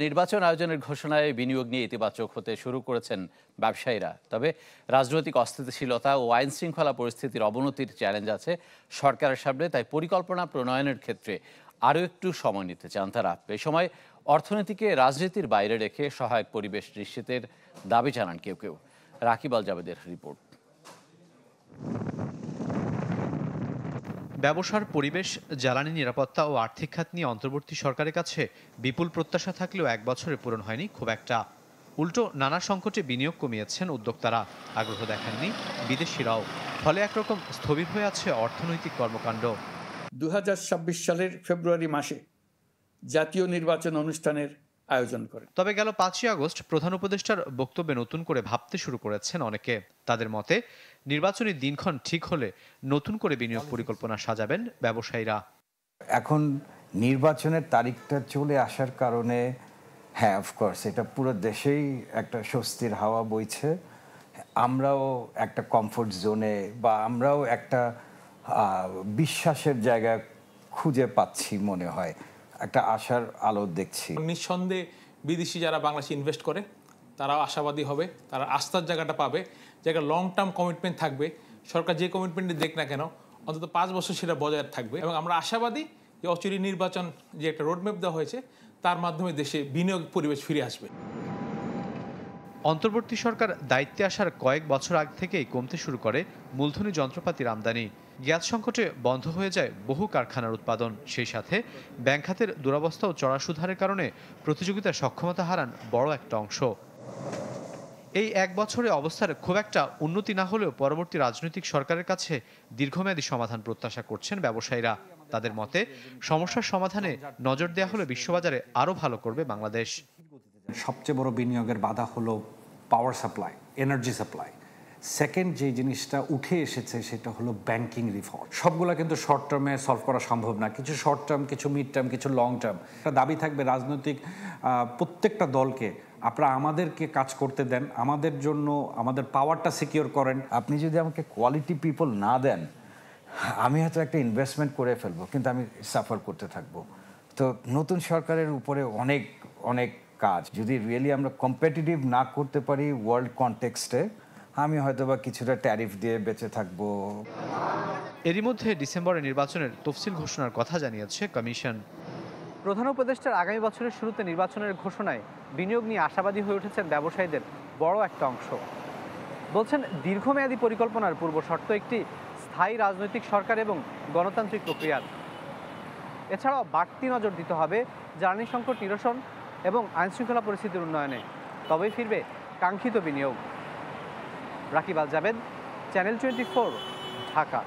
নির্বাচন আয়োজনের ঘোষণায় বিনিয়োগ নিয়ে ইতিবাচক হতে শুরু করেছেন ব্যবসায়ীরা। তবে রাজনৈতিক অস্থিতিশীলতা ও আইন শৃঙ্খলা পরিস্থিতির অবনতির চ্যালেঞ্জ আছে সরকারের সামনে, তাই পরিকল্পনা প্রণয়নের ক্ষেত্রে আরও একটু সময় নিতে চান তারা। এ সময় অর্থনীতিকে রাজনীতির বাইরে রেখে সহায়ক পরিবেশ নিশ্চিতের দাবি জানান কেউ কেউ। রাকিব আল জাবেদের রিপোর্ট। ব্যবসার পরিবেশ, জ্বালানি নিরাপত্তা ও আর্থিক খাত নিয়ে অন্তর্বর্তী সরকারের কাছে বিপুল প্রত্যাশা থাকলেও এক বছরে পূরণ হয়নি খুব একটা। উল্টো নানা সংকটে বিনিয়োগ কমিয়েছেন উদ্যোক্তারা, আগ্রহ দেখাননি বিদেশিরাও। ফলে একরকম স্থবির হয়ে আছে অর্থনৈতিক কর্মকাণ্ড। 2026 সালের ফেব্রুয়ারি মাসে জাতীয় নির্বাচন অনুষ্ঠানের আয়োজন করে। তবে গেল 5ই আগস্ট প্রধান উপদেষ্টার বক্তব্যে নতুন করে ভাবতে শুরু করেছেন অনেকে। তাদের মতে নির্বাচনী দিনক্ষণ ঠিক হলে নতুন করে বিনিয়োগ পরিকল্পনা সাজাবেন ব্যবসায়ীরা। এখন নির্বাচনের তারিখটা চলে আসার কারণে হ্যাঁ, অফকোর্স এটা পুরো দেশেই একটা স্বস্তির হাওয়া বইছে। আমরাও একটা কমফোর্ট জোনে বা আমরাও একটা বিশ্বাসের জায়গা খুঁজে পাচ্ছি, মনে হয় একটা আশার আলো দেখছি। নিঃসন্দেহে বিদেশি যারা বাংলাদেশে ইনভেস্ট করে তারাও আশাবাদী হবে, তারা আস্থার জায়গাটা পাবে, জায়গা লং টার্ম কমিটমেন্ট থাকবে। সরকার যে কমিটমেন্টই দেখ না কেন অন্তত 5 বছর সেটা বজায় থাকবে। এবং আমরা আশাবাদী যে অচিরে নির্বাচন যে একটা রোডম্যাপ দেওয়া হয়েছে তার মাধ্যমে দেশে বিনিয়োগ পরিবেশ ফিরে আসবে। অন্তর্বর্তী সরকার দায়িত্বে আসার কয়েক বছর আগ থেকেই কমতে শুরু করে মূলধনী যন্ত্রপাতির আমদানি। গ্যাস সংকটে বন্ধ হয়ে যায় বহু কারখানার উৎপাদন। সেই সাথে ব্যাংক খাতের দুরবস্থা ও চড়া সুদহারের কারণে প্রতিযোগিতার সক্ষমতা হারান বড় একটা অংশ। এই এক বছরে অবস্থার খুব একটা উন্নতি না হলেও পরবর্তী রাজনৈতিক সরকারের কাছে দীর্ঘমেয়াদী সমাধান প্রত্যাশা করছেন ব্যবসায়ীরা। তাদের মতে সমস্যার সমাধানে নজর দেওয়া হলে বিশ্ববাজারে আরও ভালো করবে বাংলাদেশ। সবচেয়ে বড় বিনিয়োগের বাধা হলো power supply, energy supply. Second যে জিনিসটা উঠে এসেছে সেটা হলো ব্যাংকিং রিফর্ম। সবগুলা কিন্তু শর্ট টার্মে সলভ করা সম্ভব না, কিছু শর্ট টার্ম, কিছু মিড টার্ম, কিছু লং টার্ম। একটা দাবি থাকবে রাজনৈতিক প্রত্যেকটা দলকে, আপনারা আমাদেরকে কাজ করতে দেন, আমাদের জন্য আমাদের পাওয়ারটা সিকিউর করেন। আপনি যদি আমাকে কোয়ালিটি পিপল না দেন, আমি হয়তো একটা ইনভেস্টমেন্ট করে ফেলবো, কিন্তু আমি সাফার করতে থাকবো। তো নতুন সরকারের উপরে অনেক অনেক কাজ। যদি রিয়েলি আমরা কম্পিটিটিভ না করতে পারি ওয়ার্ল্ড কনটেক্সটে, আমি হয়তো বা কিছুটা ট্যারিফ দিয়ে বেঁচে থাকবো। এরই মধ্যে ডিসেম্বরে নির্বাচনের তফসিল ঘোষণার কথা জানিয়েছে কমিশন। প্রধান উপদেষ্টার আগামী বছরের শুরুতে নির্বাচনের ঘোষণায় বিনিয়োগ নিয়ে আশাবাদী হয়ে উঠেছেন ব্যবসায়ীদের বড় একটা অংশ। বলছেন দীর্ঘমেয়াদী পরিকল্পনার পূর্ব শর্ত একটি স্থায়ী রাজনৈতিক সরকার এবং গণতান্ত্রিক প্রক্রিয়ার। এছাড়াও বাড়তি নজর দিতে হবে জ্বালানি সংকট নিরসন এবং আইনশৃঙ্খলা পরিস্থিতির উন্নয়নে, তবেই ফিরবে কাঙ্ক্ষিত বিনিয়োগ। রাকিব আল জাবেদ, চ্যানেল 24, ঢাকা।